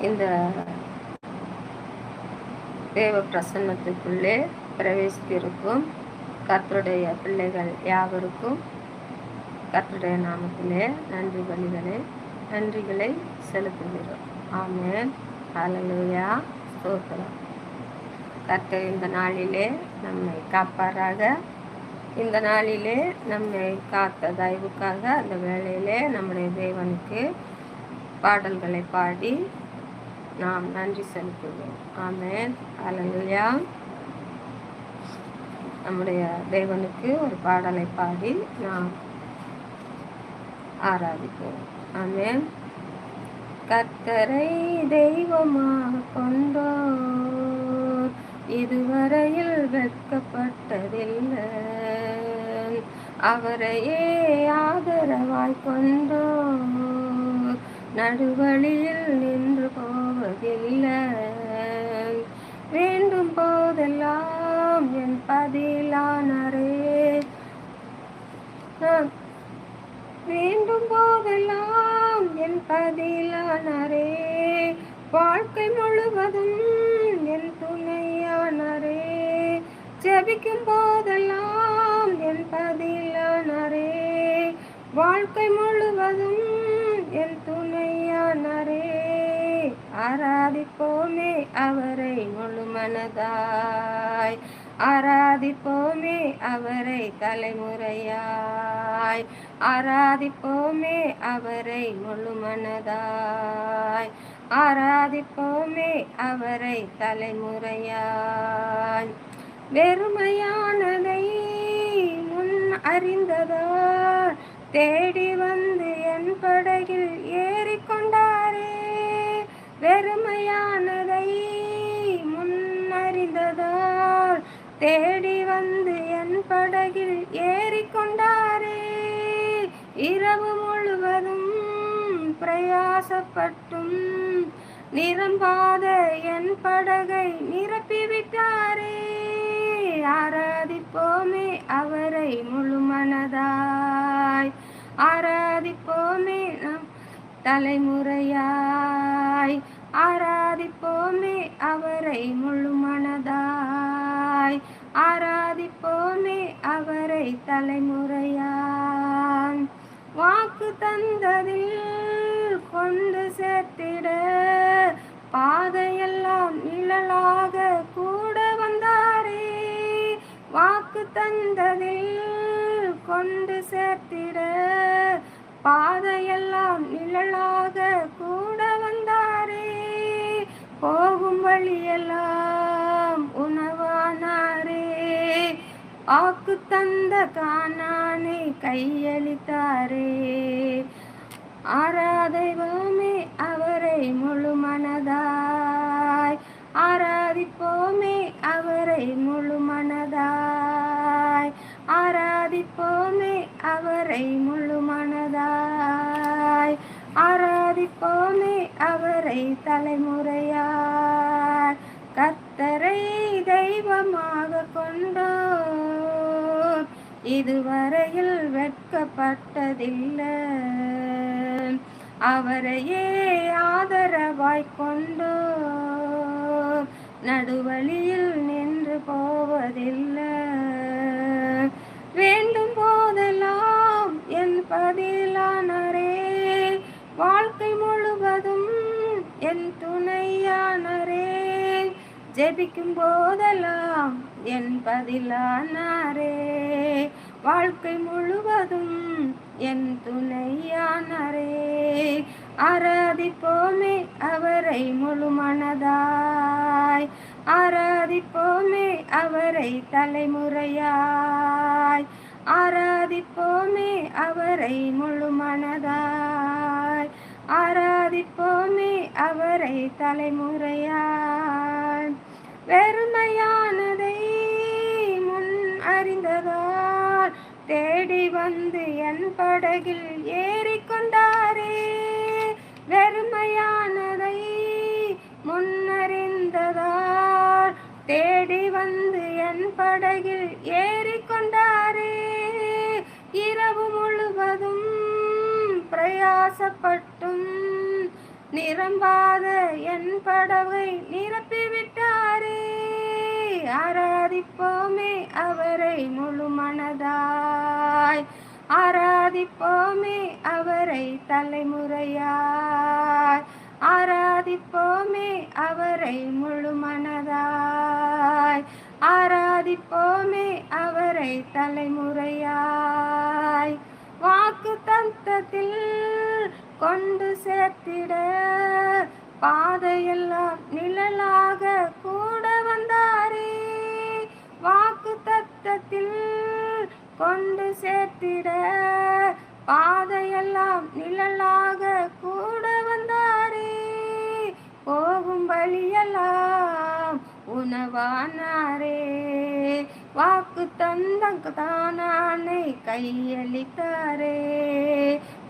இந்த தேவ பிரசன்னத்துக்குள்ளே பிரவேசித்திருக்கும் கர்த்தருடைய பிள்ளைகள் யாவருக்கும் கர்த்தருடைய நாமத்திலே நன்றிகளை செலுத்துகிறோம். ஆமென். ஹல்லேலூயா. ஸ்தோத்திரம். கர்த்தர் இந்த நாளிலே நம்மை காப்பாராக. இந்த நாளிலே நம்மை காத்த தயவுக்காக அந்த வேளையிலே நம்முடைய தேவனுக்கு பாடல்களை பாடி நாம் நன்றி செலுத்துவோம். ஆமென். ஹல்லேலூயா. நம்முடைய தேவனுக்கு ஒரு பாடலை பாடி நாம் ஆராதிப்போம். ஆமென். கர்த்தரை தெய்வமாக கொண்டோர் இதுவரையில் வெட்கப்பட்டதில்லை. அவரையே ஆதரவாய் கொண்டோர் நடுவழியில் நின்று போவதில்லை. வேண்டும் போதெல்லாம் என் பதிலானரே, வேண்டும் போதெல்லாம் என் பதிலானரே, வாழ்க்கை முழுவதும் என் துணையானரே, ஜெபிக்கும் போதெல்லாம் என் பதிலானரே, வாழ்க்கை முழுவதும் என் துணையானரே. ஆராதிப்போமே அவரை முழு மனதாய், ஆராதிப்போமே அவரை தலைமுறையாய், ஆராதிப்போமே அவரை முழு மனதாய், ஆராதிப்போமே அவரை தலைமுறையாய். வெறுமையானதை முன் அறிந்ததால் தேடி வந்து என் படகில் ஏறிக்கொண்டாரே. வெறுமையானதை முன்னறிந்ததால் தேடி வந்து என் படகில் ஏறிக்கொண்டாரே. இரவு முழுவதும் பிரயாசப்பட்டும் நிரம்பாத என் படகை நிரப்பிவிட்டாரே. ஆராதிப்போமே அவரை முழு மனதாய், ஆராதிப்போமே நம் தலைமுறையாய், ஆராதிப்போமே அவரை முழு மனதாய், ஆராதிப்போமே அவரை தலைமுறையாய். வாக்கு தந்ததில் கொண்டு சேர்த்திட பாதையெல்லாம் நிழலாக கூட வந்தாரே. வாக்கு தந்ததில் கொண்டு சேர்த்திட பாதையெல்லாம் நிழலாக கூட வந்தாரே. போகும் வழியெல்லாம் உணவானாரே, வாக்கு தந்த கானானை கையளித்தாரே. ஆராதிப்போமே அவரை முழு மனதாய், ஆராதிப்போமே அவரை முழு மனதாய், ஆராதிப்போமே அவரை முழு மனதாய், ஆராதிப்போமே அவரை தலைமுறையாய். கர்த்தரை தெய்வமாக கொண்டோர் இதுவரையில் வெட்கப்பட்டதில்லை. அவரையே ஆதரவாய் கொண்டோர் நடுவழியில் நின்று போவதில்லை. வேண்டும் போதெல்லாம் என் பதிலானரே, வாழ்க்கை முழுவதும் என் துணையானரே, ஜெபிக்கும் போதெல்லாம் என் பதிலானரே, வாழ்க்கை முழுவதும் என் துணையானரே. ஆராதிப்போமே அவரை முழு மனதாய், ஆராதிப்போமே அவரை தலைமுறையாய், ஆராதிப்போமே அவரை முழு மனதாய், ஆராதிப்போமே அவரை தலைமுறையாய். வெறுமையானதை முன் அறிந்ததால் தேடி வந்து என் படகில் ஏறிக்கொண்டாரே. வெறுமையானதை முன்னறிந்ததால் தேடி வந்து என் படகில் ஏறிக்கொண்டாரே. இரவு முழுவதும் பிரயாசப்பட்டும் நிரம்பாத என் படவை நிரப்பிவிட்டாரே. ஆராதிப்போமே அவரை முழு மனதாய், ஆராதிப்போமே அவரை தலைமுறையாய், ஆராதிப்போமே அவரை முழு மனதாய், ஆராதிப்போமே அவரை தலைமுறையாய். வாக்கு தத்தத்தில் கொண்டு சேர்த்திட பாதையெல்லாம் நிழலாக கூட வந்தாரே. வாக்கு தத்தத்தில் கொண்டு சேர்த்திட பாதையெல்லாம் நிழலாக கூட வந்தாரே. போகும் வழியெல்லாம் உணவானாரே. வாக்கு தந்தானை கையளித்தாரே.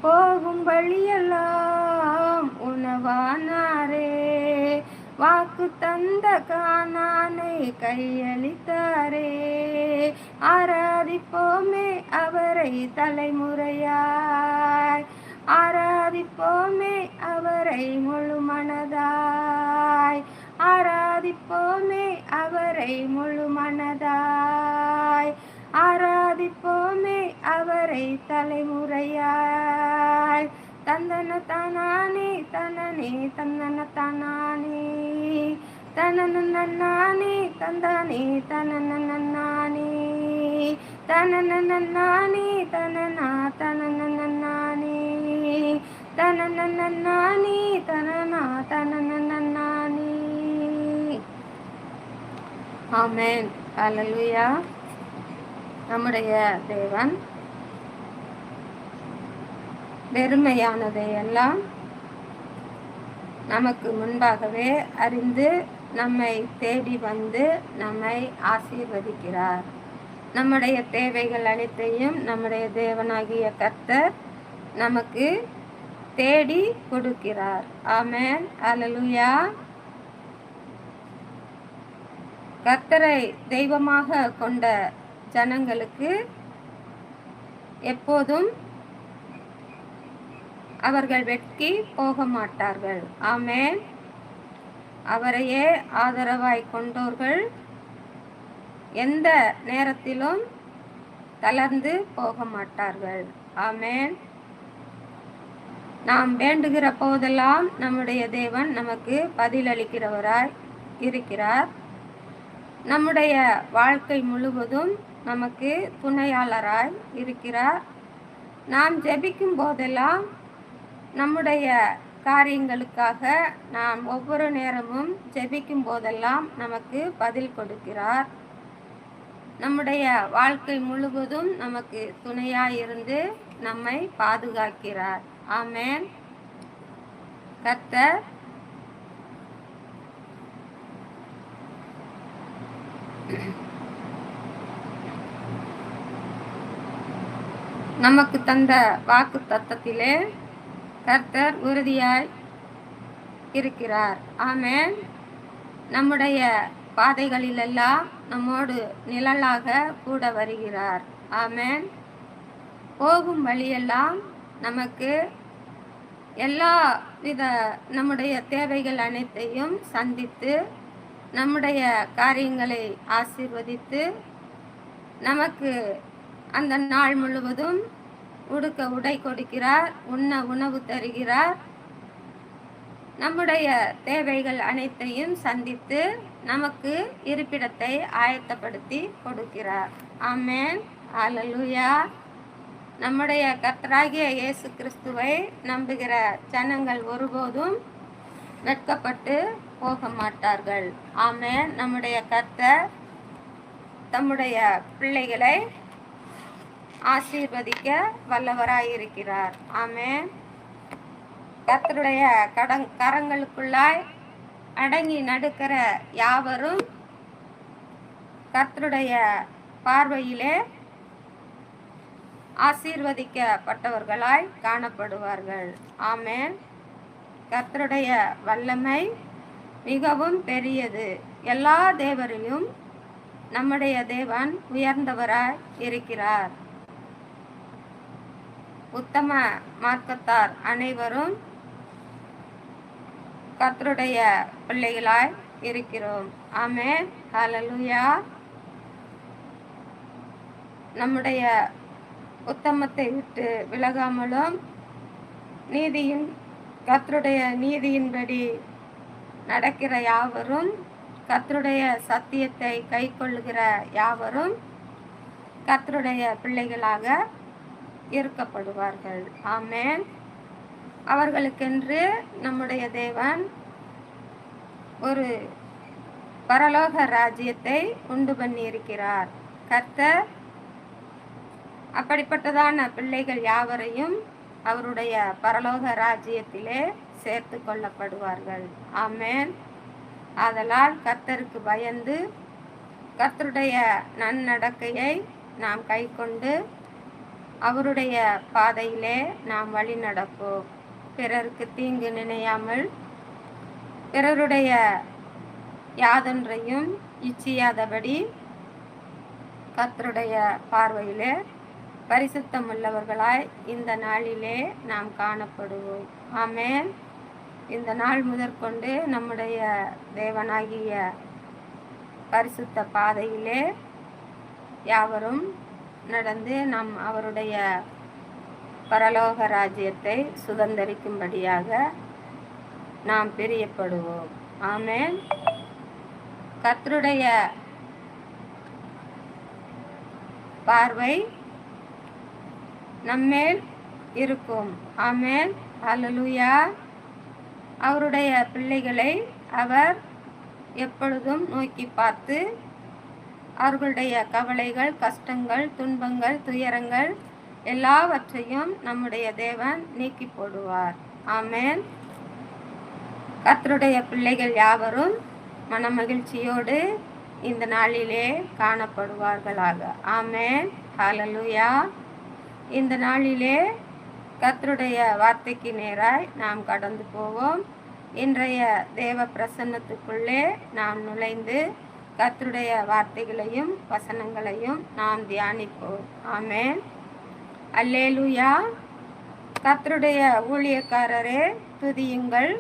போகும் வழியெல்லாம் உணவானாரே. வாக்கு தந்த கானானை கையளித்தாரே. ஆராதிப்போமே அவரை தலைமுறையாய், ஆராதிப்போமே அவரை முழு மனதாய், ஆராதிப்போமே அவரை முழு மனதாய், ஆராதிப்போமே அவரை தலைமுறையாய். தந்தன தானானே தனனே தந்தன தானானே, தனன நன்னானே தந்தானே தனன நன்னானே, தனன நன்னானே தனனா தனன நன்னானே, தனன நன்னானே தனனா தனன நன்னானே. ஆமென். ஹல்லேலூயா. நம்முடைய தேவன் வெறுமையானதை எல்லாம் நமக்கு முன்பாகவே அறிந்து நம்மை தேடி வந்து நம்மை ஆசீர்வதிக்கிறார். நம்முடைய தேவைகள் அனைத்தையும் நம்முடைய தேவனாகிய கர்த்தர் நமக்கு தேடி கொடுக்கிறார். ஆமென். ஹல்லேலூயா. கர்த்தரை தெய்வமாக கொண்ட ஜனங்களுக்கு எப்போதும் அவர்கள் வெட்கி போக மாட்டார்கள். ஆமென். அவரையே ஆதரவாய் கொண்டோர்கள் எந்த நேரத்திலும் தளர்ந்து போக மாட்டார்கள். ஆமென். நாம் வேண்டுகிற போதெல்லாம் நம்முடைய தேவன் நமக்கு பதிலளிக்கிறவராய் இருக்கிறார். நம்முடைய வாழ்க்கை முழுவதும் நமக்கு துணையாளராய் இருக்கிறார். நாம் ஜெபிக்கும் போதெல்லாம் நம்முடைய காரியங்களுக்காக நாம் ஒவ்வொரு நேரமும் ஜெபிக்கும் போதெல்லாம் நமக்கு பதில் கொடுக்கிறார். நம்முடைய வாழ்க்கை முழுவதும் நமக்கு துணையாயிருந்து நம்மை பாதுகாக்கிறார். ஆமென். கர்த்தர் நமக்கு தந்த வாக்கு தத்தத்திலே கர்த்தர் உறுதியாய் இருக்கிறார். ஆமென். நம்முடைய பாதைகளிலெல்லாம் நம்மோடு நிழலாக கூட வருகிறார். ஆமென். போகும் வழியெல்லாம் நமக்கு எல்லா வித நம்முடைய தேவைகள் அனைத்தையும் சந்தித்து நம்முடைய காரியங்களை ஆசீர்வதித்து நமக்கு அந்த நாள் முழுவதும் உடுக்க உடை கொடுக்கிறார், உண்ண உணவு தருகிறார். நம்முடைய தேவைகள் அனைத்தையும் சந்தித்து நமக்கு இருப்பிடத்தை ஆயத்தப்படுத்தி கொடுக்கிறார். ஆமென். ஹல்லேலூயா. நம்முடைய கர்த்தராகிய இயேசு கிறிஸ்துவை நம்புகிற ஜனங்கள் ஒருபோதும் வெட்கப்பட்டு போக மாட்டார்கள். ஆமென். நம்முடைய கர்த்தர் தம்முடைய பிள்ளைகளை ஆசீர்வதிக்க வல்லவராயிருக்கிறார். ஆமென். கர்த்தருடைய கரங்களுக்குள்ளாய் அடங்கி நடக்கிற யாவரும் கர்த்தருடைய பார்வையிலே ஆசீர்வதிக்கப்பட்டவர்களாய் காணப்படுவார்கள். ஆமென். கர்த்தருடைய வல்லமை மிகவும் பெரியது. எல்லா தேவரையும் நம்முடைய தேவன் உயர்ந்தவராய் இருக்கிறார். உத்தம மார்க்கத்தார் அனைவரும் கர்த்தருடைய பிள்ளைகளாய் இருக்கிறோம். ஆமென். ஹல்லேலூயா. நம்முடைய உத்தமத்தை விட்டு விலகாமலும் கர்த்தருடைய நீதியின்படி நடக்கிற யாவரும், கர்த்தருடைய சத்தியத்தை கைக்கொள்ளுகிற யாவரும் கர்த்தருடைய பிள்ளைகளாக இருக்கப்படுவார்கள். ஆமென். அவர்களுக்கென்று நம்முடைய தேவன் ஒரு பரலோக ராஜ்யத்தை உண்டு பண்ணி இருக்கிறார். கர்த்தர் அப்படிப்பட்டதான பிள்ளைகள் யாவரையும் அவருடைய பரலோக ராஜ்யத்திலே சேர்த்து கொள்ளப்படுவார்கள். ஆமென். ஆதலால் கர்த்தருக்கு பயந்து கர்த்தருடைய நன்னடக்கையை நாம் கைக்கொண்டு அவருடைய பாதையிலே நாம் வழி நடப்போம். பிறருக்கு தீங்கு நினையாமல் பிறருடைய யாதொன்றையும் இச்சியாதபடி கர்த்தருடைய பார்வையிலே பரிசுத்தமுள்ளவர்களாய் இந்த நாளிலே நாம் காணப்படுவோம். ஆமென். இந்த நாள் முதற்கொண்டு நம்முடைய தேவனாகிய பரிசுத்த பாதையிலே யாவரும் நடந்து நாம் அவருடைய பரலோக ராஜ்யத்தை சுதந்தரிக்கும்படியாக நாம் பிரியப்படுவோம். ஆமென். கர்த்தருடைய பார்வை நம்மேல் இருக்கும். ஆமென். ஹல்லேலூயா. அவருடைய பிள்ளைகளை அவர் எப்பொழுதும் நோக்கி பார்த்து அவர்களுடைய கவலைகள், கஷ்டங்கள், துன்பங்கள், துயரங்கள் எல்லாவற்றையும் நம்முடைய தேவன் நீக்கி போடுவார். ஆமென். கர்த்தருடைய பிள்ளைகள் யாவரும் மனமகிழ்ச்சியோடு இந்த நாளிலே காணப்படுவார்களாக. ஆமென். ஹல்லேலூயா. இந்த நாளிலே கர்த்தருடைய வார்த்தைக்கு நேராய் நாம் கடந்து போவோம். இன்றைய தேவ பிரசன்னத்துக்குள்ளே நாம் நுழைந்து கர்த்தருடைய வார்த்தைகளையும் வசனங்களையும் நாம் தியானிப்போம். ஆமென். அல்லேலூயா. கர்த்தருடைய ஊழியக்காரரே துதியுங்கள்,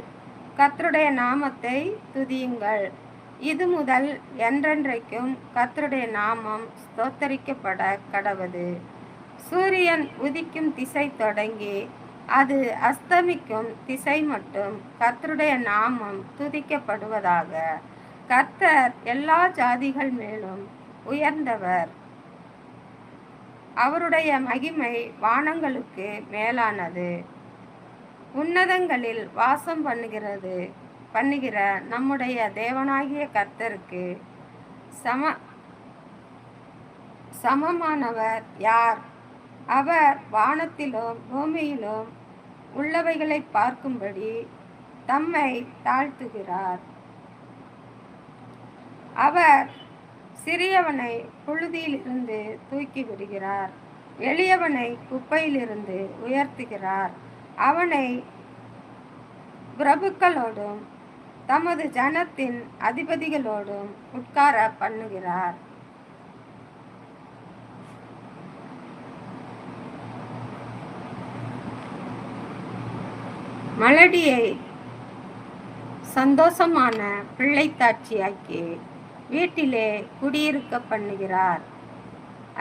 கர்த்தருடைய நாமத்தை துதியுங்கள். இது முதல் என்றென்றைக்கும் கர்த்தருடைய நாமம் ஸ்தோத்தரிக்கப்பட கடவது. சூரியன் உதிக்கும் திசை தொடங்கி அது அஸ்தமிக்கும் திசை மட்டும் கர்த்தருடைய நாமம் துதிக்கப்படுவதாக. கர்த்தர் எல்லா ஜாதிகள் மேலும் உயர்ந்தவர். அவருடைய மகிமை வானங்களுக்கு மேலானது. உன்னதங்களில் வாசம் பண்ணுகிற நம்முடைய தேவனாகிய கர்த்தருக்கு சமமானவர் யார்? அவர் வானத்திலும் பூமியிலும் உள்ளவைகளை பார்க்கும்படி தம்மை தாழ்த்துகிறார். அவர் சிறியவனை புழுதியிலிருந்து தூக்கி விடுகிறார், எளியவனை குப்பையிலிருந்து உயர்த்துகிறார். அவனை பிரபுக்களோடும் தமது ஜனத்தின் அதிபதிகளோடும் உட்கார பண்ணுகிறார். மலடியை சந்தோஷமான பிள்ளைத்தாட்சியாக்கி வீட்டிலே குடியிருக்க பண்ணுகிறார்.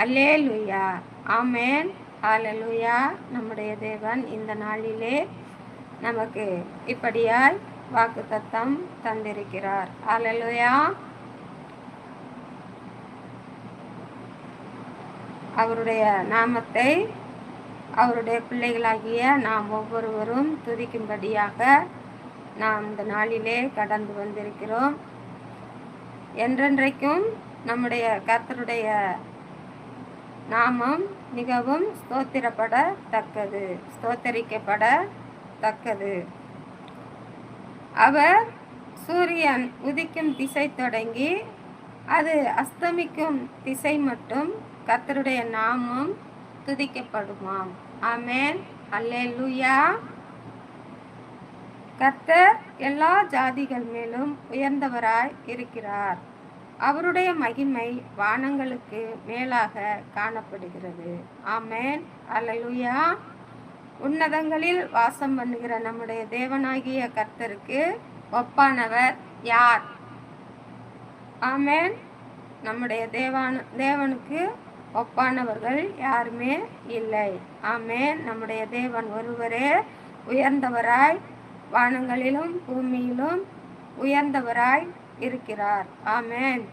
அல்லேலூயா. ஆமென். ஹல்லேலூயா. நம்முடைய தேவன் இந்த நாளிலே நமக்கு இப்படியாய் வாக்குத்தத்தம் தந்திருக்கிறார். அல்லேலூயா. அவருடைய நாமத்தை அவருடைய பிள்ளைகளாகிய நாம் ஒவ்வொருவரும் துதிக்கும்படியாக நாம் இந்த நாளிலே கடந்து வந்திருக்கிறோம். என்றென்றைக்கும் நம்முடைய கர்த்தருடைய நாமம் மிகவும் ஸ்தோத்தரிக்கப்படத்தக்கது. அவர் சூரியன் உதிக்கும் திசை தொடங்கி அது அஸ்தமிக்கும் திசை மட்டும் கர்த்தருடைய நாமம் துதிக்கப்படுமாம். ஆமென். அல்லேலூயா. கர்த்தர் எல்லா ஜாதிகள் மேலும் உயர்ந்தவராய் இருக்கிறார். அவருடைய மகிமை வானங்களுக்கு மேலாக காணப்படுகிறது. ஆமென். அல்லேலூயா. உன்னதங்களில் வாசம் பண்ணுகிற நம்முடைய தேவனாகிய கர்த்தருக்கு ஒப்பானவர் யார்? ஆமென். நம்முடைய தேவனுக்கு ஒப்பானவர்கள் யாருமே இல்லை. ஆமென். நம்முடைய தேவன் ஒருவரே உயர்ந்தவராய், வானங்களிலும் பூமியிலும் உயர்ந்தவராய் இருக்கிறார். ஆமென்.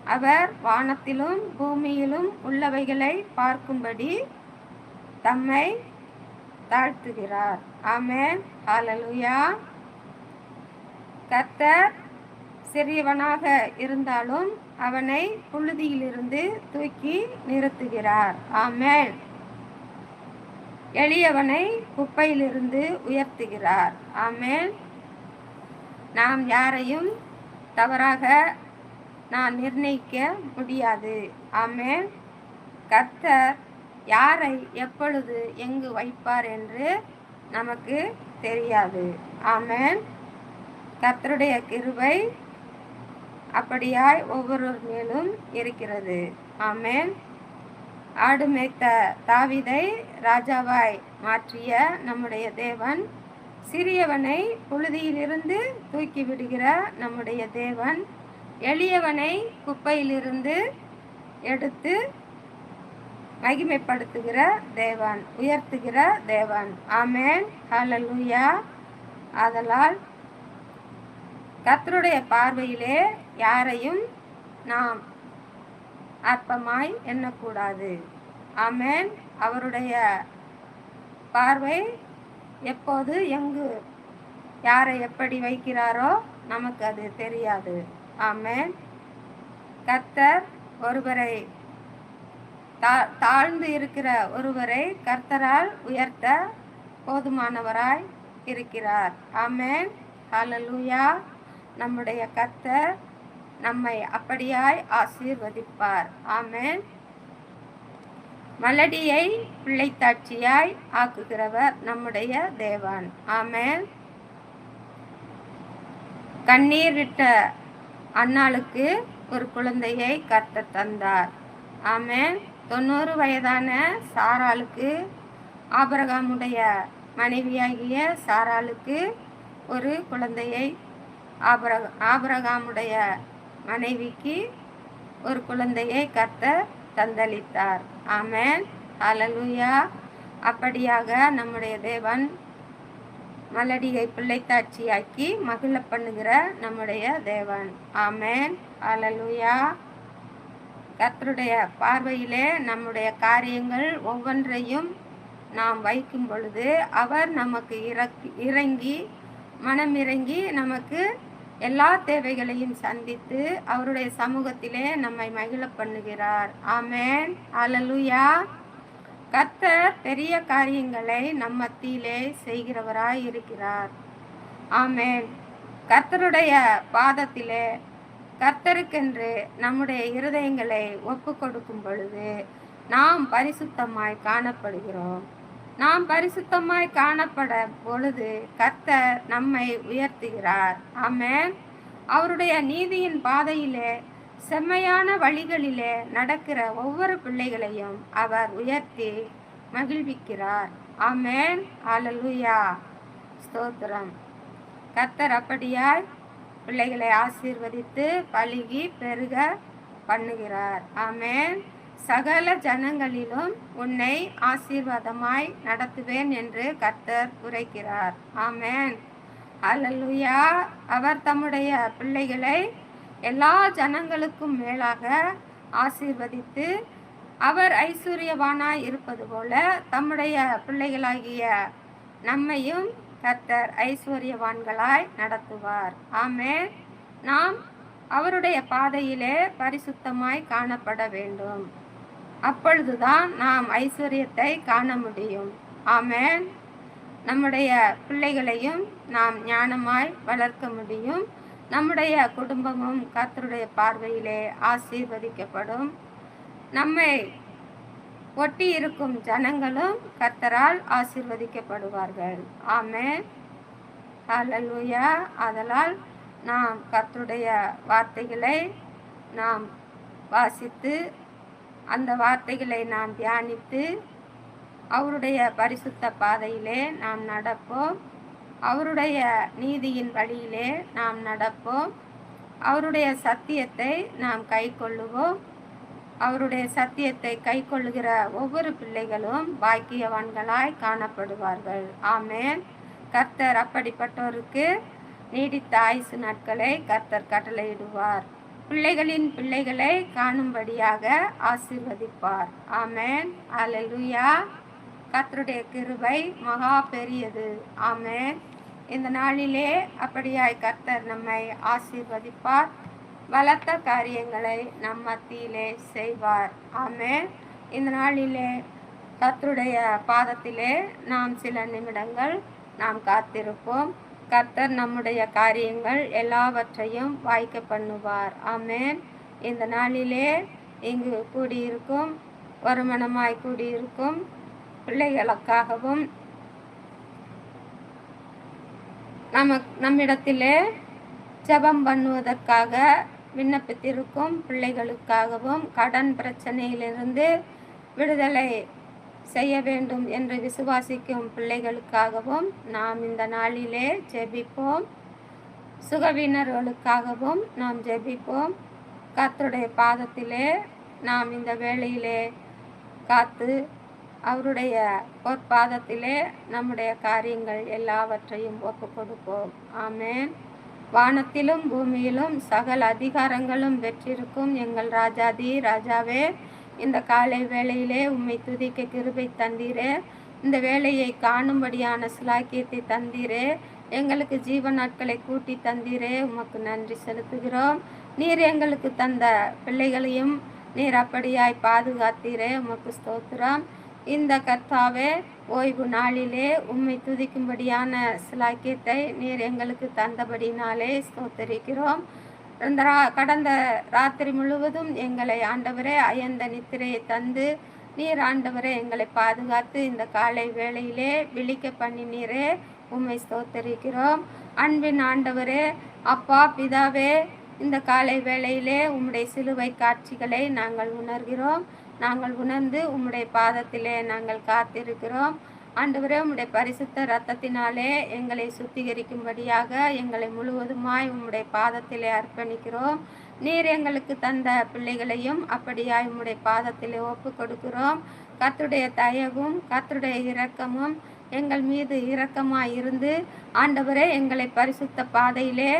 அவர் வானத்திலும் பூமியிலும் உள்ளவைகளை பார்க்கும்படி தம்மை தாழ்த்துகிறார். ஆமென். ஹல்லேலூயா. கர்த்தர் சிறியவனாக இருந்தாலும் அவனை புழுதியிலிருந்து தூக்கி நிறுத்துகிறார். ஆமென். எளியவனை குப்பையிலிருந்து உயர்த்துகிறார். ஆமென். நாம் யாரையும் தவறாக நான் நிர்ணயிக்க முடியாது. ஆமென். கர்த்தர் யாரை எப்பொழுது எங்கு வைப்பார் என்று நமக்கு தெரியாது. ஆமென். கர்த்தருடைய கிருபை அப்படியாய் ஒவ்வொருவர் மேலும் இருக்கிறது. ஆமென். ஆடு மேய்த்த தாவீதை ராஜாவாய் மாற்றிய நம்முடைய தேவன், சிறியவனை புழுதியிலிருந்து தூக்கி விடுகிற நம்முடைய தேவன், எளியவனை குப்பையிலிருந்து எடுத்து மகிமைப்படுத்துகிற தேவன், உயர்த்துகிற தேவன். ஆமென். ஹல்லேலூயா. ஆதலால் கர்த்தருடைய பார்வையிலே யாரையும் நாம் அற்பமாய் எண்ணக்கூடாது. ஆமென். அவருடைய பார்வை எப்போது எங்கு யாரை எப்படி வைக்கிறாரோ நமக்கு அது தெரியாது. ஆமென். கர்த்தர் ஒருவரை தாழ்ந்து இருக்கிற ஒருவரை கர்த்தரால் உயர்த்த போதுமானவராய் இருக்கிறார். ஆமென். ஹல்லேலூயா. நம்முடைய கர்த்தர் நம்மை அப்படியாய் ஆசீர்வதிப்பார். ஆமென். மலடியை பிள்ளைத்தாட்சியாய் ஆக்குகிறவர் நம்முடைய தேவன். ஆமென். கண்ணீர் விட்ட அன்னாளுக்கு ஒரு குழந்தையை கர்த்தர் தந்தார். ஆமென். 90 வயதான சாராளுக்கு, ஆபிரகாமுடைய மனைவியாகிய சாராளுக்கு ஒரு குழந்தையை, ஆபிரகாமுடைய மனைவிக்கு ஒரு குழந்தையை கர்த்தர் தந்தளித்தார். ஆமென். ஹல்லேலூயா. அப்படியாக நம்முடைய தேவன் மலடியை பிள்ளைத்தாட்சியாக்கி மகிழ பண்ணுகிற நம்முடைய தேவன். ஆமென். ஹல்லேலூயா. கர்த்தருடைய பார்வையிலே நம்முடைய காரியங்கள் ஒவ்வொன்றையும் நாம் வைக்கும் பொழுது அவர் நமக்கு இறங்கி மனமிறங்கி நமக்கு எல்லா தேவைகளையும் சந்தித்து அவருடைய சமூகத்திலே நம்மை மகிழ பண்ணுகிறார். ஆமென். ஹல்லேலூயா. கர்த்தர் பெரிய காரியங்களை நம் மத்தியிலே செய்கிறவராய் இருக்கிறார். ஆமென். கர்த்தருடைய பாதத்திலே கர்த்தருக்கென்று நம்முடைய இருதயங்களை ஒப்பு கொடுக்கும் பொழுது நாம் பரிசுத்தமாய் காணப்படுகிறோம். நாம் பரிசுத்தமாய் காணப்பட பொழுது கர்த்தர் நம்மை உயர்த்துகிறார். ஆமென். அவருடைய நீதியின் பாதையிலே செம்மையான வழிகளிலே நடக்கிற ஒவ்வொரு பிள்ளைகளையும் அவர் உயர்த்தி மகிழ்விக்கிறார். ஆமென். ஹல்லேலூயா. ஸ்தோத்திரம். கர்த்தர் அப்படியாய் பிள்ளைகளை ஆசீர்வதித்து பலுகி பெருக பண்ணுகிறார். ஆமென். சகல ஜனங்களிலும் உன்னை ஆசீர்வாதமாய் நடத்துவேன் என்று கர்த்தர் உரைக்கிறார். ஆமென். ஹல்லேலூயா. அவர் தம்முடைய பிள்ளைகளை எல்லா ஜனங்களுக்கும் மேலாக ஆசீர்வதித்து அவர் ஐஸ்வர்யவானாய் இருப்பது போல தம்முடைய பிள்ளைகளாகிய நம்மையும் கர்த்தர் ஐஸ்வர்யவான்களாய் நடத்துவார். ஆமென். நாம் அவருடைய பாதையிலே பரிசுத்தமாய் காணப்பட வேண்டும். அப்பொழுதுதான் நாம் ஐஸ்வர்யத்தை காண முடியும். ஆமென். நம்முடைய பிள்ளைகளையும் நாம் ஞானமாய் வளர்க்க முடியும். நம்முடைய குடும்பமும் கர்த்தருடைய பார்வையிலே ஆசீர்வதிக்கப்படும். நம்மை ஒட்டி இருக்கும் ஜனங்களும் கர்த்தரால் ஆசீர்வதிக்கப்படுவார்கள். ஆமென். ஹல்லேலூயா. ஆதலால் நாம் கர்த்தருடைய வார்த்தைகளை நாம் வாசித்து அந்த வார்த்தைகளை நாம் தியானித்து அவருடைய பரிசுத்த பாதையிலே நாம் நடப்போம். அவருடைய நீதியின் வழியிலே நாம் நடப்போம். அவருடைய சத்தியத்தை நாம் கைக்கொள்ளுவோம். அவருடைய சத்தியத்தை கைக்கொள்ளுகிற ஒவ்வொரு பிள்ளைகளும் பாக்கியவான்களாய் காணப்படுவார்கள். ஆமென். கர்த்தர் அப்படிப்பட்டோருக்கு நீடித்த ஆயுசு நாட்களை கர்த்தர் கட்டளையிடுவார். பிள்ளைகளின் பிள்ளைகளை காணும்படியாக ஆசீர்வதிப்பார். ஆமென். அல்லேலூயா. கர்த்தருடைய கிருபை மகா பெரியது. ஆமென். இந்த நாளிலே அப்படியாய் கர்த்தர் நம்மை ஆசீர்வதிப்பார். பலத்த காரியங்களை நம் மத்தியிலே செய்வார். ஆமென். இந்த நாளிலே கர்த்தருடைய பாதத்திலே நாம் சில நிமிடங்கள் நாம் காத்திருப்போம். கர்த்தர் நம்முடைய காரியங்கள் எல்லாவற்றையும் வாய்க்க பண்ணுவார். ஆமென். இந்த நாளிலே இங்கு கூடியிருக்கும் ஒரு மனமாய் கூடியிருக்கும் பிள்ளைகளுக்காகவும் நம்மிடத்திலே ஜெபம் பண்ணுவதற்காக விண்ணப்பித்திருக்கும் பிள்ளைகளுக்காகவும் கடன் பிரச்சனையிலிருந்து விடுதலை செய்ய வேண்டும் என்று விசுவாசிக்கும் பிள்ளைகளுக்காகவும் நாம் இந்த நாளிலே ஜெபிப்போம். சுகவீனர்களுக்காகவும் நாம் ஜெபிப்போம். கர்த்தருடைய பாதத்திலே நாம் இந்த வேளையிலே காத்து அவருடைய பொற்பாதத்திலே நம்முடைய காரியங்கள் எல்லாவற்றையும் ஒப்பு கொடுப்போம். ஆமென். வானத்திலும் பூமியிலும் சகல அதிகாரங்களும் பெற்றிருக்கும் எங்கள் ராஜாதி ராஜாவே, இந்த காலை வேளையிலே உம்மை துதிக்க கிருபை தந்தீரே. இந்த வேலையை காணும்படியான சிலாக்கியத்தை தந்தீரே. எங்களுக்கு ஜீவ நாட்களை கூட்டி தந்தீரே. உமக்கு நன்றி செலுத்துகிறோம். நீர் எங்களுக்கு தந்த பிள்ளைகளையும் நீர் அப்படியாய் பாதுகாத்தீரே. உமக்கு ஸ்தோத்திரம். இந்த கர்த்தாவே, ஓய்வு நாளிலே உம்மை துதிக்கும்படியான சிலாக்கியத்தை நீர் எங்களுக்கு தந்தபடினாலே ஸ்தோத்தரிக்கிறோம். கடந்த ராத்திரி முழுவதும் எங்களை ஆண்டவரே அயர்ந்த நித்திரையை தந்து நீர் ஆண்டவரே எங்களை பாதுகாத்து இந்த காலை வேளையிலே விழிக்க பண்ணினீரே. உம்மை ஸ்தோத்தரிக்கிறோம். அன்பின் ஆண்டவரே, அப்பா பிதாவே, இந்த காலை வேளையிலே உம்முடைய சிலுவை காட்சிகளை நாங்கள் உணர்கிறோம். நாங்கள் உணர்ந்து உம்முடைய பாதத்திலே நாங்கள் காத்திருக்கிறோம். ஆண்டவரே, உம்முடைய பரிசுத்த இரத்தத்தினாலே எங்களை சுத்திகரிக்கும்படியாக எங்களை முழுவதுமாய் உம்முடைய பாதத்திலே அர்ப்பணிக்கிறோம். நீர் எங்களுக்கு தந்த பிள்ளைகளையும் அப்படியாய் உம்முடைய பாதத்திலே ஒப்பு கொடுக்கிறோம். கர்த்தருடைய தயவும் கர்த்தருடைய இரக்கமும் எங்கள் மீது இரக்கமாய் இருந்து ஆண்டவரே எங்களை பரிசுத்த பாதையிலே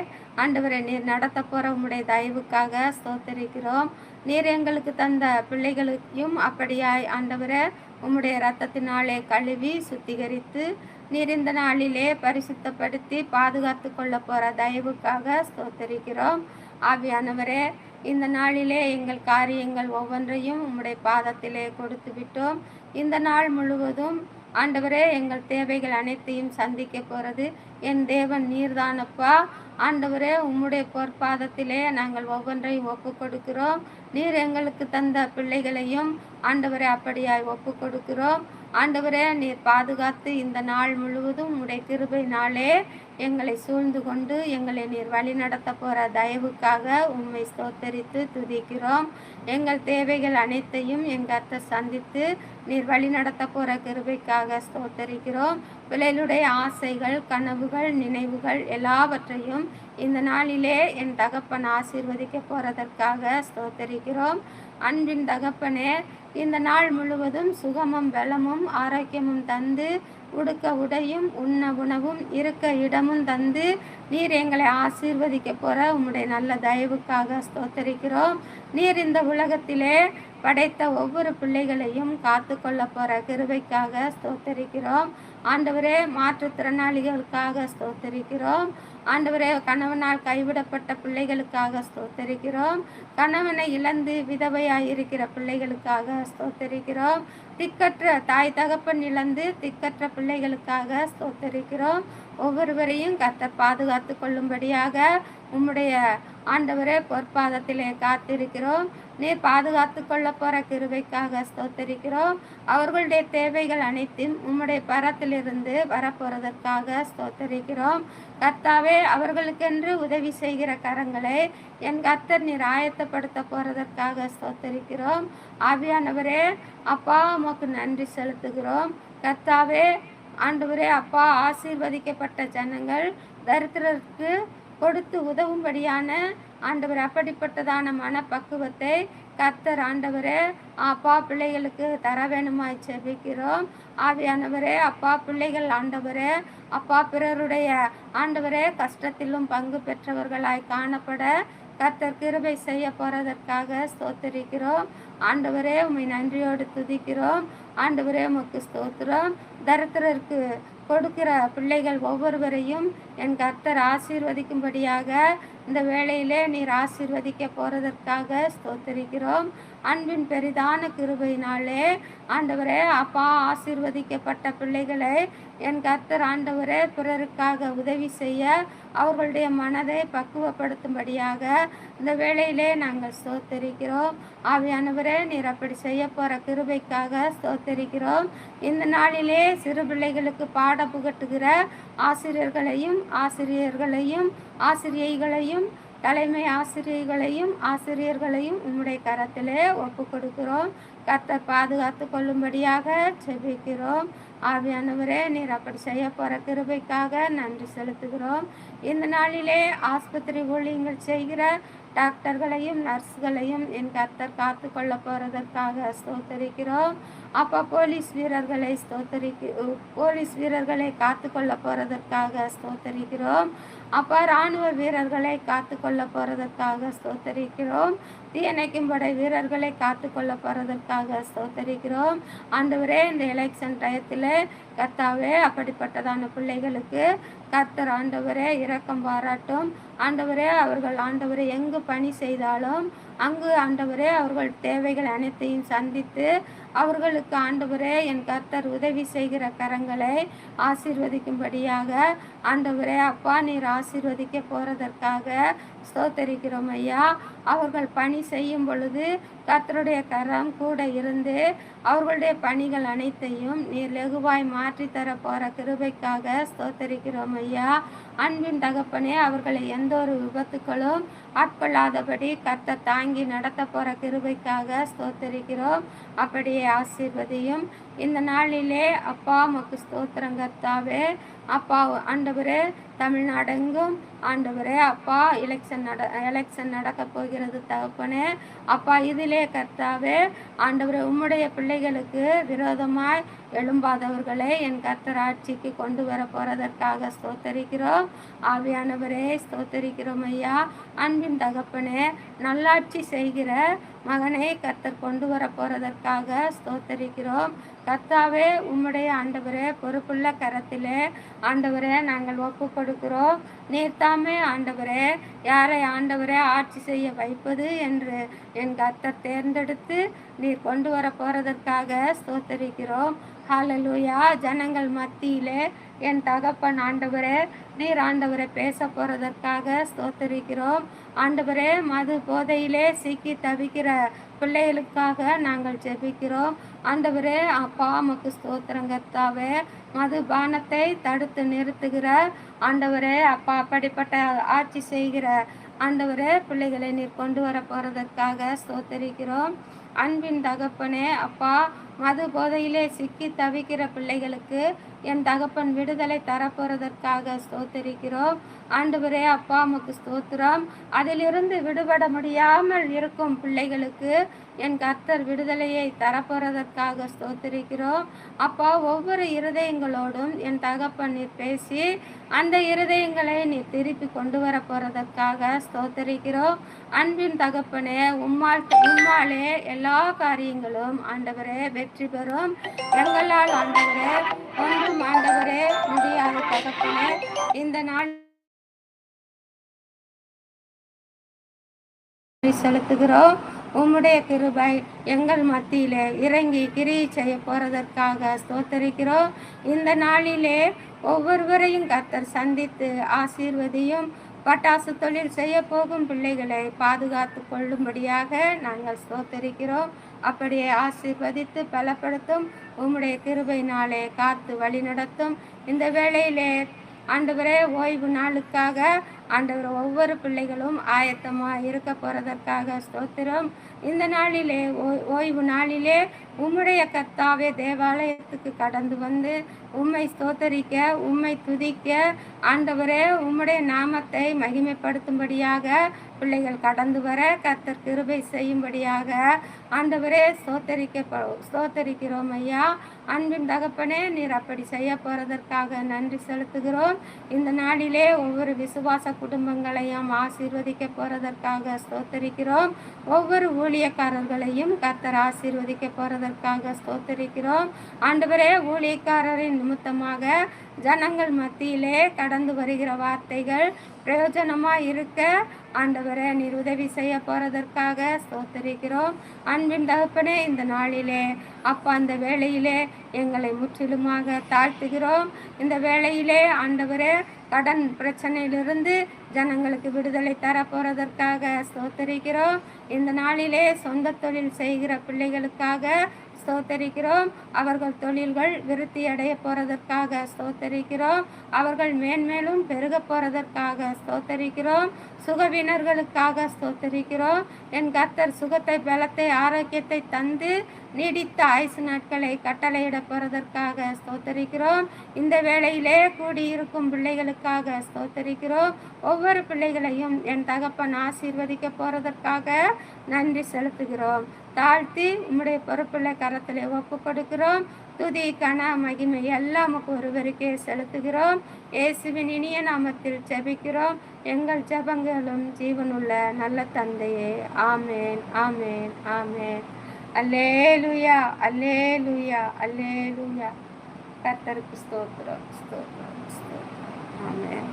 ஆண்டவரை நீர் நடத்த போகிற உம்முடைய தயவுக்காக ஸ்தோத்தரிக்கிறோம். நீர் எங்களுக்கு தந்த பிள்ளைகளையும் அப்படியாய் ஆண்டவரை உம்முடைய இரத்தத்தினாலே கழுவி சுத்திகரித்து நீர் இந்த நாளிலே பரிசுத்தப்படுத்தி பாதுகாத்து கொள்ள போகிற தயவுக்காக ஸ்தோத்தரிக்கிறோம். ஆவியானவரே, இந்த நாளிலே எங்கள் காரியங்கள் ஒவ்வொன்றையும் உம்முடைய பாதத்திலே கொடுத்து விட்டோம். இந்த நாள் முழுவதும் ஆண்டவரே எங்கள் தேவைகள் அனைத்தையும் சந்திக்க போகிறது என் தேவன் நீர்தானப்பா. ஆண்டவரே, உம்முடைய பொற்பாதத்திலே நாங்கள் ஒவ்வொன்றையும் ஒப்பு கொடுக்கிறோம். நீர் எங்களுக்கு தந்த பிள்ளைகளையும் ஆண்டவரே அப்படியாய் ஒப்பு கொடுக்கிறோம். ஆண்டவரே, நீர் பாதுகாத்து இந்த நாள் முழுவதும் உம்முடைய கிருபை நாளே எங்களை சூழ்ந்து கொண்டு எங்களை நீர் வழி நடத்த போகிற தயவுக்காக உம்மை ஸ்தோத்தரித்து துதிக்கிறோம். எங்கள் தேவைகள் அனைத்தையும் எங்கள் சந்தித்து நீர் வழி நடத்த போகிற கிருபைக்காக ஸ்தோத்தரிக்கிறோம். பிள்ளைகளுடைய ஆசைகள், கனவுகள், நினைவுகள் எல்லாவற்றையும் இந்த நாளிலே என் தகப்பன் ஆசீர்வதிக்க போகிறதற்காக ஸ்தோத்தரிக்கிறோம். அன்பின் தகப்பனே, இந்த நாள் முழுவதும் சுகமும் பலமும் ஆரோக்கியமும் தந்து உடுக்க உடையும் உண்ண உணவும் இருக்க இடமும் தந்து நீர் எங்களை ஆசீர்வதிக்க போகிற உம்முடைய நல்ல தயவுக்காக ஸ்தோத்தரிக்கிறோம். நீர் இந்த உலகத்திலே படைத்த ஒவ்வொரு பிள்ளைகளையும் காத்து கொள்ள போகிற கிருபைக்காக ஸ்தோத்தரிக்கிறோம். ஆண்டவரே, மாற்றுத்திறனாளிகளுக்காக ஸ்தோத்தரிக்கிறோம். ஆண்டவரே, கணவனால் கைவிடப்பட்ட பிள்ளைகளுக்காக ஸ்தோத்தரிக்கிறோம். கணவனை இழந்து விதவையாயிருக்கிற பிள்ளைகளுக்காக ஸ்தோத்தரிக்கிறோம். திக்கற்ற தாய் தகப்பன் இழந்து திக்கற்ற பிள்ளைகளுக்காக ஸ்தோத்தரிக்கிறோம். ஒவ்வொருவரையும் கர்த்தர் பாதுகாத்து கொள்ளும்படியாக உம்முடைய ஆண்டவரே பொற்பாதத்திலே காத்திருக்கிறோம். நீர் பாதுகாத்து கொள்ள போகிற கிருபைக்காக ஸ்தோத்தரிக்கிறோம். அவர்களுடைய தேவைகள் அனைத்தும் உம்முடைய பரத்திலிருந்து வரப்போறதற்காக ஸ்தோத்தரிக்கிறோம். கர்த்தாவே, அவர்களுக்கென்று உதவி செய்கிற கரங்களை என் கர்த்தர் நீர் ஆயத்தப்படுத்த போறதற்காக ஸ்தோத்தரிக்கிறோம். ஆவியானவரே, அப்பா உமக்கு நன்றி செலுத்துகிறோம். கர்த்தாவே, ஆண்டவரே அப்பா, ஆசீர்வதிக்கப்பட்ட ஜனங்கள் தரித்திரருக்கு கொடுத்து உதவும்படியான ஆண்டவர் அப்படிப்பட்டதான மனப்பக்குவத்தை கர்த்தர் ஆண்டவரே அப்பா பிள்ளைகளுக்கு தர வேணுமாய் செபிக்கிறோம். ஆவியானவரே அப்பா, பிள்ளைகள் ஆண்டவரே அப்பா பிறருடைய ஆண்டவரே கஷ்டத்திலும் பங்கு பெற்றவர்களாய் காணப்பட கர்த்தர் கிருபை செய்ய போறதற்காக ஸ்தோத்தரிக்கிறோம். ஆண்டவரே உம்மை நன்றியோடு துதிக்கிறோம். ஆண்டவரே உமக்கு ஸ்தோத்திரம். தரித்திரருக்கு கொடுக்கிற பிள்ளைகள் ஒவ்வொருவரையும் என் கர்த்தர் ஆசீர்வதிக்கும்படியாக இந்த வேளையிலே நீர் ஆசீர்வதிக்க போறதற்காக ஸ்தோத்தரிக்கிறோம். அன்பின் பெரிதான கிருபையினாலே ஆண்டவரே அப்பா, ஆசீர்வதிக்கப்பட்ட பிள்ளைகளை என் கர்த்தர் ஆண்டவரே பிறருக்காக உதவி செய்ய அவர்களுடைய மனதை பக்குவப்படுத்தும்படியாக இந்த வேளையிலே நாங்கள் ஸ்தோத்தரிக்கிறோம். ஆவியானவரே நீர் அப்படி செய்ய போகிற கிருபைக்காக ஸ்தோத்தரிக்கிறோம். இந்த நாளிலே சிறு பிள்ளைகளுக்கு பாட புகட்டுகிற ஆசிரியர்களையும் ஆசிரியைகளையும் தலைமை ஆசிரியர்களையும் உம்முடைய கரத்திலே ஒப்பு கொடுக்கிறோம். கர்த்தர் பாதுகாத்து கொள்ளும்படியாக செபிக்கிறோம். ஆவியானவரே நீர் அப்படி செய்ய போகிற கிருபைக்காக நன்றி செலுத்துகிறோம். இந்த நாளிலே ஆஸ்பத்திரி ஊழியங்கள் செய்கிற டாக்டர்களையும் நர்ஸ்களையும் என் கர்த்தர் காத்து கொள்ள போகிறதற்காக ஸ்தோத்தரிக்கிறோம். அப்போ போலீஸ் வீரர்களை காத்து கொள்ள போகிறதற்காக ஸ்தோத்தரிக்கிறோம். அப்போ இராணுவ வீரர்களை காத்து கொள்ள போகிறதற்காக ஸ்தோத்தரிக்கிறோம். தீயணைக்கும் படை வீரர்களை காத்து கொள்ள போகிறதற்காக ஸ்தோத்தரிக்கிறோம். ஆண்டவரே இந்த எலெக்ஷன் டயத்தில் கர்த்தாவே அப்படிப்பட்டதான பிள்ளைகளுக்கு கர்த்தர் ஆண்டவரே இரக்கம் பாராட்டும். ஆண்டவரே அவர்கள் ஆண்டவரே எங்கு பணி செய்தாலும் அங்கு ஆண்டவரே அவர்கள் தேவைகள் அனைத்தையும் சந்தித்து அவர்களுக்கு ஆண்டவரே என் கர்த்தர் உதவி செய்கிற கரங்களை ஆசீர்வதிக்கும்படியாக ஆண்டவரே அப்பா நீர் ஆசீர்வதிக்க போகிறதற்காக ஸ்தோத்தரிக்கிறோம் ஐயா. அவர்கள் பணி செய்யும் பொழுது கர்த்தருடைய கரம் கூட இருந்து அவர்களுடைய பணிகள் அனைத்தையும் நீர் லெகுவாய் மாற்றித்தர போகிற கிருபைக்காக ஸ்தோத்தரிக்கிறோம் ஐயா. அன்பின் தகப்பனே, அவர்களை எந்த ஒரு விபத்துக்களும் ஆட்கொள்ளாதபடி கர்த்தர் தாங்கி நடத்த போகிற கிருபைக்காக ஸ்தோத்தரிக்கிறோம். அப்படியே ஆசீர்வதியும். இந்த நாளிலே அப்பா உமக்கு ஸ்தோத்திரம் கர்த்தாவே. அப்பா ஆண்டவரே, தமிழ்நாடெங்கும் ஆண்டவரே அப்பா எலெக்ஷன் நடக்க போகிறது தகப்பனே. அப்பா இதிலே கர்த்தாவே ஆண்டவரே உம்முடைய பிள்ளைகளுக்கு விரோதமாய் எழும்பாதவர்களை என் கர்த்தர் ஆட்சிக்கு கொண்டு வர போகிறதற்காக ஸ்தோத்தரிக்கிறோம். ஆவியானவரே ஸ்தோத்தரிக்கிறோம் ஐயா. அன்பின் தகப்பனே, நல்லாட்சி செய்கிற மகனை கர்த்தர் கொண்டு வர போகிறதற்காக ஸ்தோத்தரிக்கிறோம். கர்த்தாவே உம்முடைய ஆண்டவரே பொறுப்புள்ள கரத்திலே ஆண்டவரே நாங்கள் ஒப்பு கொடுக்கிறோம். நீர்த்தாமே ஆண்டவரே யாரை ஆண்டவரே ஆட்சி செய்ய வைப்பது என்று என் கர்த்தர் தேர்ந்தெடுத்து நீர் கொண்டு வர போகிறதற்காக ஸ்தோத்தரிக்கிறோம். ஹல்லேலூயா. ஜனங்கள் மத்தியிலே என் தகப்பன் ஆண்டவரே நீர் ஆண்டவரை பேச போகிறதற்காக ஸ்தோத்தரிக்கிறோம். ஆண்டவரே மது போதையிலே சிக்கி தவிக்கிற பிள்ளைகளுக்காக நாங்கள் ஜெபிக்கிறோம். ஆண்டவரே அப்பா உமக்கு ஸ்தோத்திரம் கர்த்தாவே. மதுபானத்தை தடுத்து நிறுத்துகிற ஆண்டவரே அப்பா அப்படிப்பட்ட ஆட்சி செய்கிற ஆண்டவரே பிள்ளைகளை நீர் கொண்டு வர போகிறதற்காக ஸ்தோத்தரிக்கிறோம். அன்பின் தகப்பனே அப்பா, மது போதையிலே சிக்கி தவிக்கிற பிள்ளைகளுக்கு என் தகப்பன் விடுதலை தரப்போறதற்காக ஸ்தோத்தரிக்கிறோம். ஆண்டவரே அப்பா உமக்கு ஸ்தோத்திரம். அதிலிருந்து விடுபட முடியாமல் இருக்கும் பிள்ளைகளுக்கு என் கர்த்தர் விடுதலையை தரப்போறதற்காக ஸ்தோத்தரிக்கிறோம். அப்பா ஒவ்வொரு இருதயங்களோடும் என் தகப்பன் நீர் பேசி அந்த இருதயங்களை நீர் திருப்பி கொண்டு வர போறதற்காக ஸ்தோத்தரிக்கிறோம். அன்பின் தகப்பனே, உம்மாலே எல்லா காரியங்களும் ஆண்டவரே வெற்றி பெறும். எங்களால் ஆண்டவரே ஒன்றும் ஆண்டவரே முடியாத தகப்பனே, இந்த நாள் செலுத்துகிறோம். உம்முடைய கிருபை எங்கள் மத்தியிலே இறங்கி கிரியை செய்ய போறதற்காக ஸ்தோத்தரிக்கிறோம். இந்த நாளிலே ஒவ்வொருவரையும் கர்த்தர் சந்தித்து ஆசீர்வதியும். பட்டாசு தொழில் செய்ய போகும் பிள்ளைகளை பாதுகாத்து கொள்ளும்படியாக நாங்கள் ஸ்தோத்தரிக்கிறோம். அப்படியே ஆசீர்வதித்து பலப்படுத்தும். உம்முடைய கிருபையினாலே காத்து வழி நடத்தும். இந்த வேளையிலே ஆண்டவரே ஓய்வு நாளுக்காக ஆண்டவர் ஒவ்வொரு பிள்ளைகளும் ஆயத்தமாக இருக்க போகிறதற்காக ஸ்தோத்திரம். இந்த நாளிலே ஓய்வு நாளிலே உம்முடைய கர்த்தாவே தேவாலயத்துக்கு கடந்து வந்து உம்மை ஸ்தோத்தரிக்க, உம்மை துதிக்க, ஆண்டவரே உம்முடைய நாமத்தை மகிமைப்படுத்தும்படியாக பிள்ளைகள் கடந்து வர கர்த்தர் கிருபை செய்யும்படியாக ஆண்டவரே ஸ்தோத்தரிக்கிறோம் ஐயா. அன்பின் தகப்பனே, நீர் அப்படி செய்ய போகிறதற்காக நன்றி செலுத்துகிறோம். இந்த நாளிலே ஒவ்வொரு விசுவாச குடும்பங்களையும் ஆசீர்வதிக்க போகிறதற்காக ஸ்தோத்தரிக்கிறோம். ஒவ்வொரு ஊழியக்காரர்களையும் கர்த்தர் ஆசீர்வதிக்க போகிறதற்காக ஸ்தோத்தரிக்கிறோம். ஆண்டவரே, ஊழியக்காரரின் நிமித்தமாக ஜனங்கள் மத்தியிலே கடந்து வருகிற வார்த்தைகள் பிரயோஜனமாக இருக்க ஆண்டவரே நீர் உதவி செய்ய போகிறதற்காக ஸ்தோத்தரிக்கிறோம். அன்பின் தகப்பனே, இந்த நாளிலே அப்பா அந்த வேளையிலே எங்களை முற்றிலுமாக தாழ்த்துகிறோம். இந்த வேளையிலே ஆண்டவரே கடன் பிரச்சனையிலிருந்து ஜனங்களுக்கு விடுதலை தர போகிறதற்காக ஸ்தோத்தரிக்கிறோம். இந்த நாளிலே சொந்த தொழில் செய்கிற பிள்ளைகளுக்காக ஸ்தோத்தரிக்கிறோம். அவர்கள் தொழில்கள் விருத்தி அடைய போகிறதற்காக ஸ்தோத்தரிக்கிறோம். அவர்கள் மேன்மேலும் பெருக போகிறதற்காக ஸ்தோத்தரிக்கிறோம். சுகவீனர்களுக்காக ஸ்தோத்தரிக்கிறோம். என் கர்த்தர் சுகத்தை, பலத்தை, ஆரோக்கியத்தை தந்து நீடித்த ஆயுசு நாட்களை கட்டளையிட போகிறதற்காக ஸ்தோத்தரிக்கிறோம். இந்த வேளையிலே கூடியிருக்கும் பிள்ளைகளுக்காக ஸ்தோத்தரிக்கிறோம். ஒவ்வொரு பிள்ளைகளையும் என் தகப்பன் ஆசீர்வதிக்க போகிறதற்காக நன்றி செலுத்துகிறோம். தாழ்த்தி உம்முடைய பொறுப்புள்ள கரத்திலே ஒப்பு கொடுக்கிறோம். துதி, கன, மகிமை எல்லாம் ஒருவருக்கே செலுத்துகிறோம். இயேசுவின் இனிய நாமத்தில் ஜெபிக்கிறோம். எங்கள் ஜெபங்களும் ஜீவனுள்ள நல்ல தந்தையே. ஆமேன், ஆமேன், ஆமேன். அல்லேலூயா, அல்லேலூயா, அல்லேலூயா. கர்த்தருக்கு ஸ்தோத்திரம், ஸ்தோத்திரம், ஸ்தோத்திரம். ஆமேன்.